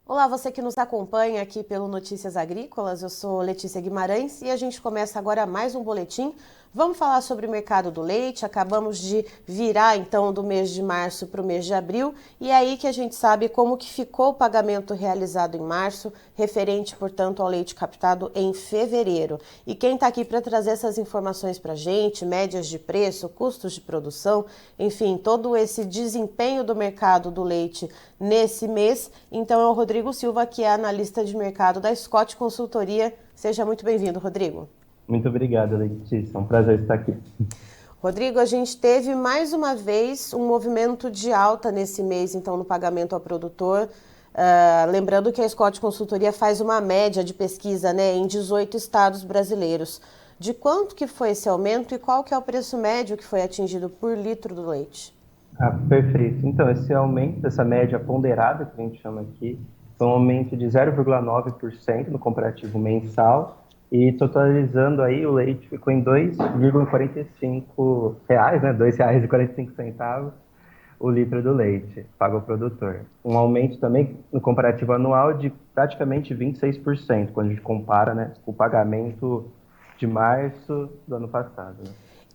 Olá, você que nos acompanha aqui pelo Notícias Agrícolas, eu sou Letícia Guimarães e a gente começa agora mais um boletim. Vamos falar sobre o mercado do leite. Acabamos de virar então do mês de março para o mês de abril e é aí que a gente sabe como que ficou o pagamento realizado em março, referente, portanto, ao leite captado em fevereiro. E quem está aqui para trazer essas informações para a gente, médias de preço, custos de produção, enfim, todo esse desempenho do mercado do leite nesse mês, então é o Rodrigo Silva, que é analista de mercado da Scott Consultoria. Seja muito bem-vindo, Rodrigo. Muito obrigado, Letícia. É um prazer estar aqui. Rodrigo, a gente teve mais uma vez um movimento de alta nesse mês, então, no pagamento ao produtor. Lembrando que a Scott Consultoria faz uma média de pesquisa, né, em 18 estados brasileiros. De quanto que foi esse aumento e qual que é o preço médio que foi atingido por litro do leite? Perfeito. Então, esse aumento, essa média ponderada que a gente chama aqui, foi um aumento de 0,9% no comparativo mensal e totalizando aí o leite ficou em R$ 2,45, né? R$ 2,45 o litro do leite pago ao produtor. Um aumento também no comparativo anual de praticamente 26%, quando a gente compara, né, com o pagamento de março do ano passado, né?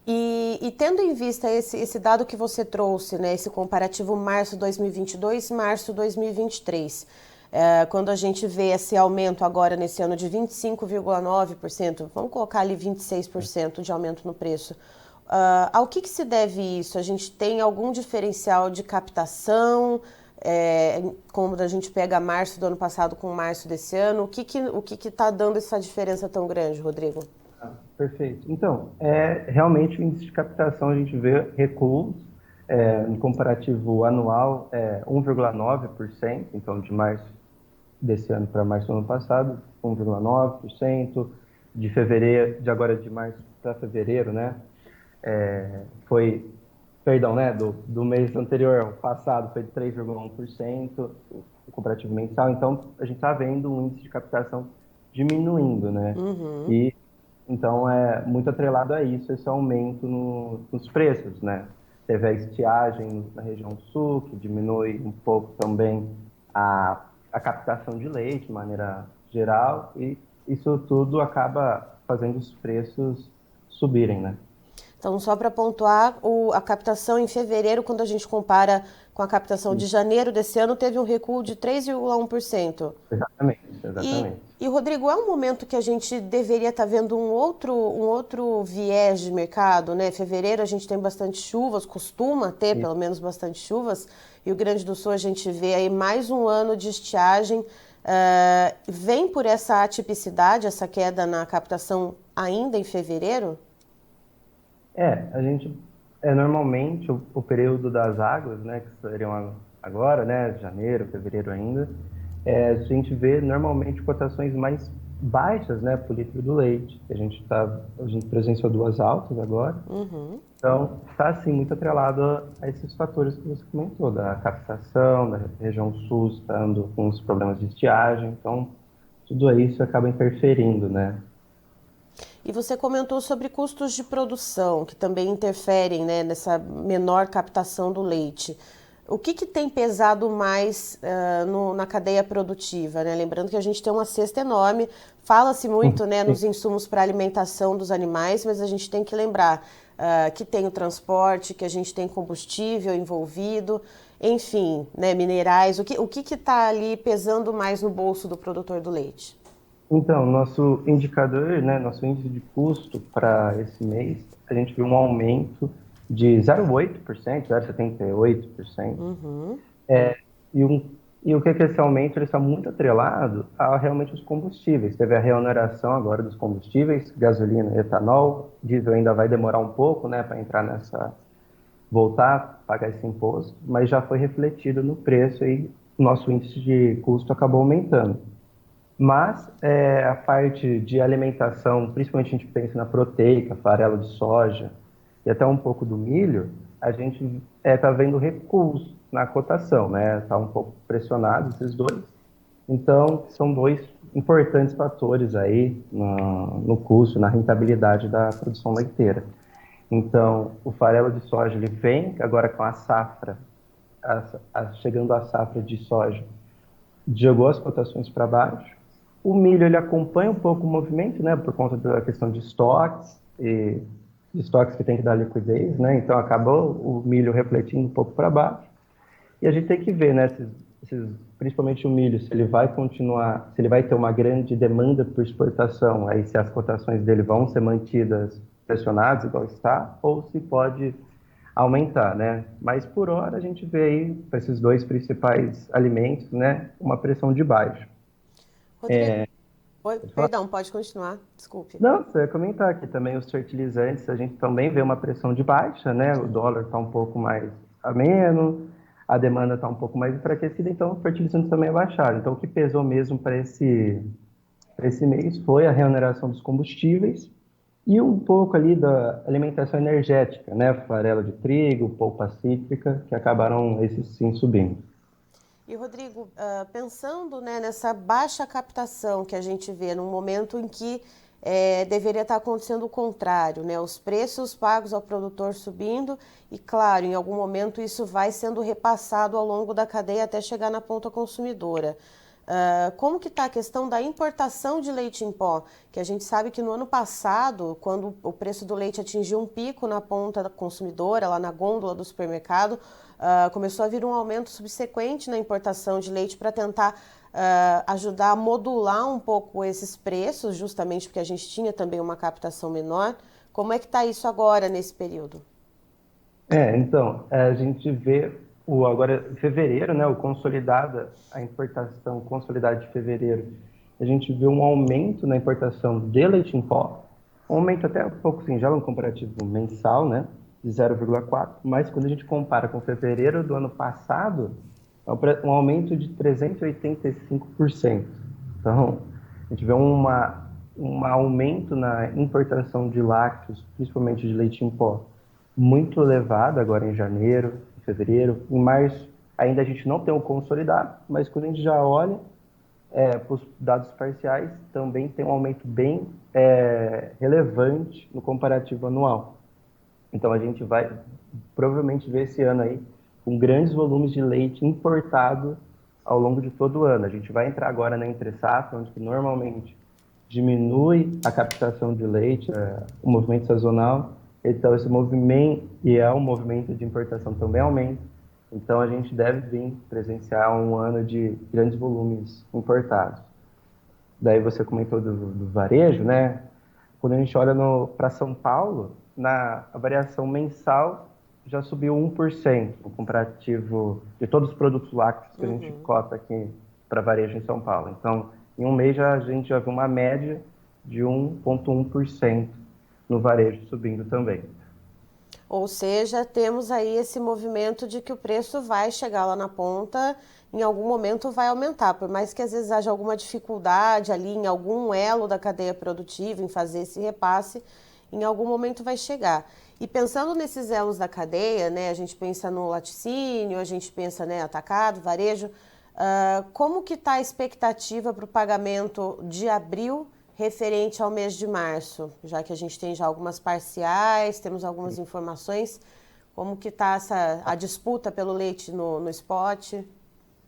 E tendo em vista esse dado que você trouxe, né, esse comparativo março 2022, março 2023, quando a gente vê esse aumento agora nesse ano de 25,9%, vamos colocar ali 26% de aumento no preço, ao que se deve isso? A gente tem algum diferencial de captação, como a gente pega março do ano passado com março desse ano? O que está dando essa diferença tão grande, Rodrigo? Perfeito. Então, realmente o índice de captação a gente vê recuos, no comparativo anual, 1,9%, então de março desse ano para março do ano passado, 1,9%, de fevereiro, de março para fevereiro, né, foi, perdão, né, do mês anterior, ao passado, foi de 3,1%, o comparativo mensal, então a gente está vendo um índice de captação diminuindo, né, Uhum. e então, é muito atrelado a isso, esse aumento nos preços, né? Teve a estiagem na região sul, que diminui um pouco também a captação de leite, de maneira geral, e isso tudo acaba fazendo os preços subirem, né? Então, só para pontuar, a captação em fevereiro, quando a gente compara com a captação de Isso, janeiro desse ano, teve um recuo de 3,1%. exatamente, E, exatamente. e, Rodrigo, é um momento que a gente deveria estar vendo um outro viés de mercado, né? Fevereiro a gente tem bastante chuvas, costuma ter Isso. pelo menos bastante chuvas. Rio Grande do Sul a gente vê aí mais um ano de estiagem. Vem por essa atipicidade, essa queda na captação ainda em fevereiro? A gente, normalmente, o período das águas, né, que seriam agora, né, janeiro, fevereiro ainda, a gente vê normalmente cotações mais baixas, né, por litro do leite. A gente presenciou duas altas agora, Uhum. então está assim muito atrelado a esses fatores que você comentou, da captação, da região sul estando com os problemas de estiagem, então tudo isso acaba interferindo, né? E você comentou sobre custos de produção, que também interferem, né, nessa menor captação do leite. O que tem pesado mais na cadeia produtiva, né? Lembrando que a gente tem uma cesta enorme, fala-se muito, né, nos insumos para alimentação dos animais, mas a gente tem que lembrar que tem o transporte, que a gente tem combustível envolvido, enfim, né, minerais. O que está ali pesando mais no bolso do produtor do leite? Então, nosso indicador, né, nosso índice de custo para esse mês, a gente viu um aumento de 0,8%, 0,78%. Uhum. E, e o que é que esse aumento ele está muito atrelado a realmente os combustíveis. Teve a reoneração agora dos combustíveis, gasolina, etanol, diesel ainda vai demorar um pouco, né, para entrar voltar a pagar esse imposto, mas já foi refletido no preço e o nosso índice de custo acabou aumentando. Mas a parte de alimentação, principalmente a gente pensa na proteica, farelo de soja e até um pouco do milho, a gente está vendo recuos na cotação, né? Está um pouco pressionado esses dois. Então, são dois importantes fatores aí no custo, na rentabilidade da produção leiteira. Então, o farelo de soja ele vem agora com a safra, chegando a safra de soja jogou as cotações para baixo. O milho ele acompanha um pouco o movimento, né, por conta da questão de estoques e de estoques que tem que dar liquidez, né? Então acabou o milho refletindo um pouco para baixo. E a gente tem que ver, né, principalmente o milho, se ele vai continuar, se ele vai ter uma grande demanda por exportação, aí se as cotações dele vão ser mantidas pressionadas, igual está, ou se pode aumentar, né? Mas por hora a gente vê aí, para esses dois principais alimentos, né, uma pressão de baixo. Rodrigo, oi, Pode falar? perdão, pode continuar, desculpe. Não, você ia comentar aqui também os fertilizantes, a gente também vê uma pressão de baixa, né? O dólar está um pouco mais ameno, a demanda está um pouco mais enfraquecida, então os fertilizantes também baixaram. Então o que pesou mesmo para esse mês foi a reoneração dos combustíveis e um pouco ali da alimentação energética, né? Farelo de trigo, polpa cítrica, que acabaram esses sim subindo. E Rodrigo, pensando, né, nessa baixa captação que a gente vê num momento em que deveria estar acontecendo o contrário, né, os preços pagos ao produtor subindo e, claro, em algum momento isso vai sendo repassado ao longo da cadeia até chegar na ponta consumidora. Como que está a questão da importação de leite em pó? Que a gente sabe que no ano passado, quando o preço do leite atingiu um pico na ponta da consumidora, lá na gôndola do supermercado, começou a vir um aumento subsequente na importação de leite para tentar ajudar a modular um pouco esses preços, justamente porque a gente tinha também uma captação menor. Como é que está isso agora nesse período? Então, a gente vê agora em fevereiro, né, o consolidada, a importação consolidada de fevereiro, a gente vê um aumento na importação de leite em pó, um aumento até um pouco singelo, um comparativo mensal, né, de 0,4, mas quando a gente compara com fevereiro do ano passado, é um aumento de 385%. Então, a gente vê um aumento na importação de lácteos, principalmente de leite em pó, muito elevado agora em janeiro, em fevereiro. Em março, ainda a gente não tem o consolidado, mas quando a gente já olha para os dados parciais, também tem um aumento bem relevante no comparativo anual. Então a gente vai provavelmente ver esse ano aí com grandes volumes de leite importado ao longo de todo o ano. A gente vai entrar agora na entre-safra, onde que normalmente diminui a captação de leite, o movimento sazonal. Então esse movimento, e é um movimento de importação também aumenta. Então a gente deve vir presenciar um ano de grandes volumes importados. Daí você comentou do varejo, né? Quando a gente olha para São Paulo, a variação mensal já subiu 1%, o comparativo de todos os produtos lácteos que a gente cota aqui para varejo em São Paulo. Então, em um mês a gente já viu uma média de 1,1% no varejo subindo também. Ou seja, temos aí esse movimento de que o preço vai chegar lá na ponta, em algum momento vai aumentar, por mais que às vezes haja alguma dificuldade ali em algum elo da cadeia produtiva em fazer esse repasse, em algum momento vai chegar. E pensando nesses elos da cadeia, né, a gente pensa no laticínio, a gente pensa, né, atacado, varejo, como que está a expectativa para o pagamento de abril referente ao mês de março, já que a gente tem já algumas parciais, temos algumas informações, como que está a disputa pelo leite no spot?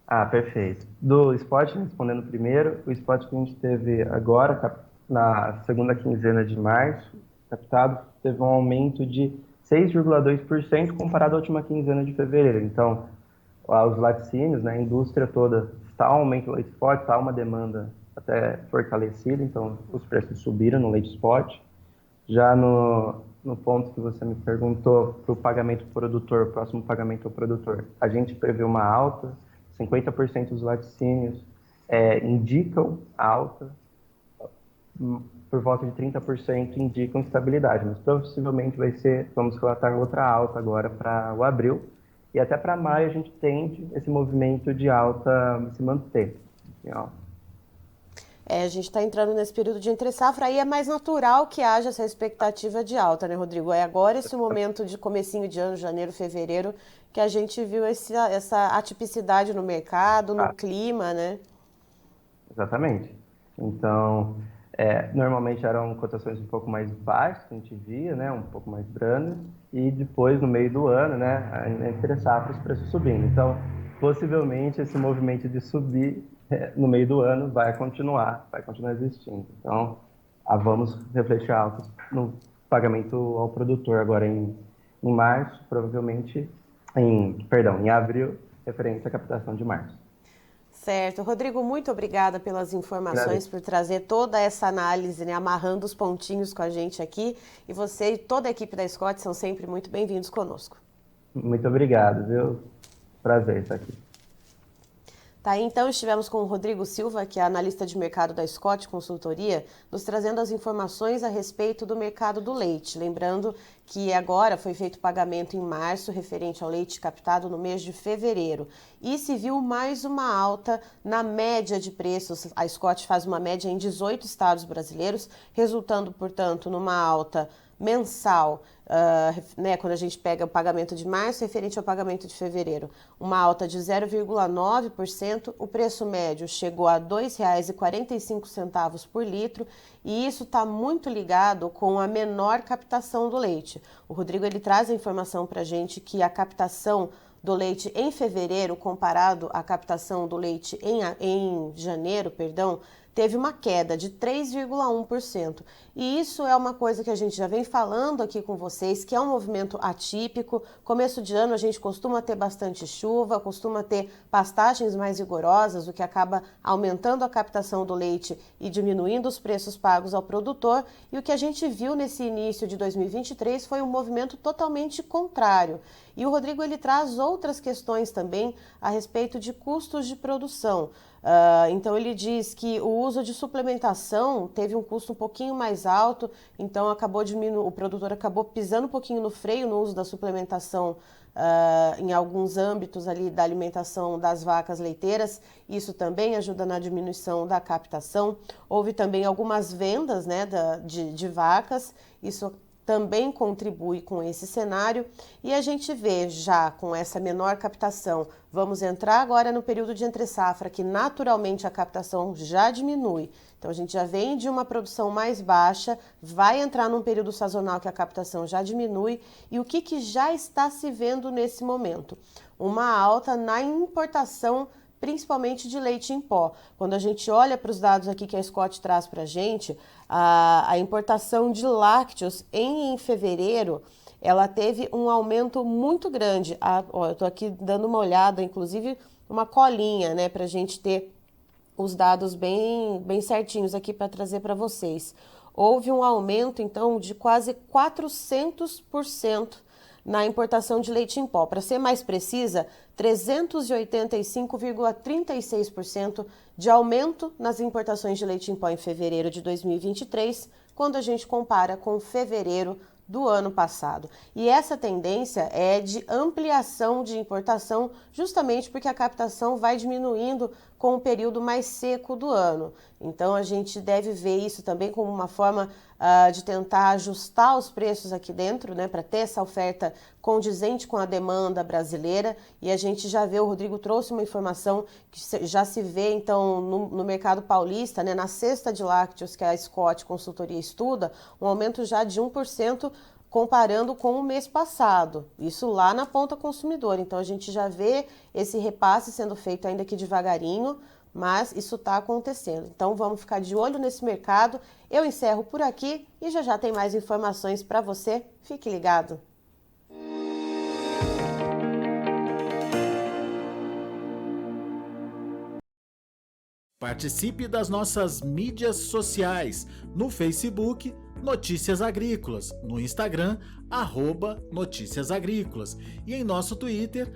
Ah, perfeito. Do spot, respondendo primeiro, o spot que a gente teve agora, na segunda quinzena de março, captado, teve um aumento de 6,2% comparado à última quinzena de fevereiro. Então, os laticínios, né, a indústria toda está um aumento do leite spot, está uma demanda até fortalecida, então os preços subiram no leite spot. Já no ponto que você me perguntou, para o pagamento produtor, próximo pagamento ao produtor, a gente prevê uma alta, 50% dos laticínios indicam alta, por volta de 30% indicam estabilidade, mas possivelmente vamos relatar outra alta agora para o abril, e até para maio a gente tende esse movimento de alta se manter. A gente está entrando nesse período de entre-safra, aí é mais natural que haja essa expectativa de alta, né, Rodrigo? É agora esse momento de comecinho de ano, janeiro, fevereiro, que a gente viu essa atipicidade no mercado, no clima, né? Exatamente. Então, normalmente eram cotações um pouco mais baixas que a gente via, né, um pouco mais brandas, e depois, no meio do ano, né, entre safra, os preços subindo. Então, possivelmente esse movimento de subir no meio do ano vai continuar existindo. Então, vamos refletir altos no pagamento ao produtor agora em março, provavelmente em abril, referente à captação de março. Certo. Rodrigo, muito obrigada pelas informações, por trazer toda essa análise, né, amarrando os pontinhos com a gente aqui. E você e toda a equipe da Scott são sempre muito bem-vindos conosco. Muito obrigado, viu? Prazer estar aqui. Tá aí, então, estivemos com o Rodrigo Silva, que é analista de mercado da Scott Consultoria, nos trazendo as informações a respeito do mercado do leite. Lembrando que agora foi feito o pagamento em março, referente ao leite captado no mês de fevereiro. E se viu mais uma alta na média de preços. A Scott faz uma média em 18 estados brasileiros, resultando, portanto, numa alta mensal, né, quando a gente pega o pagamento de março referente ao pagamento de fevereiro, uma alta de 0,9%, o preço médio chegou a R$ 2,45 por litro, e isso está muito ligado com a menor captação do leite. O Rodrigo ele traz a informação para a gente que a captação do leite em fevereiro, comparado à captação do leite em janeiro, teve uma queda de 3,1%. E isso é uma coisa que a gente já vem falando aqui com vocês, que é um movimento atípico. Começo de ano a gente costuma ter bastante chuva, costuma ter pastagens mais rigorosas, o que acaba aumentando a captação do leite e diminuindo os preços pagos ao produtor. E o que a gente viu nesse início de 2023 foi um movimento totalmente contrário. E o Rodrigo ele traz outras questões também a respeito de custos de produção. Então ele diz que o uso de suplementação teve um custo um pouquinho mais alto, então o produtor acabou pisando um pouquinho no freio no uso da suplementação em alguns âmbitos ali da alimentação das vacas leiteiras. Isso também ajuda na diminuição da captação. Houve também algumas vendas, né, de vacas, isso também contribui com esse cenário, e a gente vê já com essa menor captação, vamos entrar agora no período de entre-safra, que naturalmente a captação já diminui, então a gente já vem de uma produção mais baixa, vai entrar num período sazonal que a captação já diminui, e o que já está se vendo nesse momento? Uma alta na importação, principalmente de leite em pó. Quando a gente olha para os dados aqui que a Scott traz para a gente, a importação de lácteos em fevereiro, ela teve um aumento muito grande. Eu estou aqui dando uma olhada, inclusive uma colinha, né, para a gente ter os dados bem certinhos aqui para trazer para vocês. Houve um aumento, então, de quase 400% na importação de leite em pó. Para ser mais precisa, 385,36% de aumento nas importações de leite em pó em fevereiro de 2023, quando a gente compara com fevereiro do ano passado. E essa tendência é de ampliação de importação, justamente porque a captação vai diminuindo com o período mais seco do ano. Então a gente deve ver isso também como uma forma de tentar ajustar os preços aqui dentro, né, para ter essa oferta condizente com a demanda brasileira. E a gente já vê, o Rodrigo trouxe uma informação que já se vê então no mercado paulista, né, na cesta de lácteos que a Scott Consultoria estuda, um aumento já de 1%, comparando com o mês passado, isso lá na ponta consumidora. Então a gente já vê esse repasse sendo feito ainda que devagarinho, mas isso está acontecendo. Então vamos ficar de olho nesse mercado. Eu encerro por aqui e já tem mais informações para você. Fique ligado. Participe das nossas mídias sociais, no Facebook, Notícias Agrícolas, no Instagram, @Notícias Agrícolas e em nosso Twitter,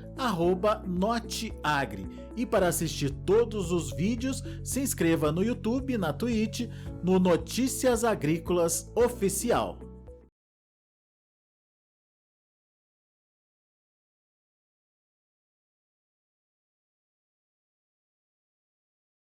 @Noteagri. E para assistir todos os vídeos, se inscreva no YouTube, na Twitch, no Notícias Agrícolas Oficial.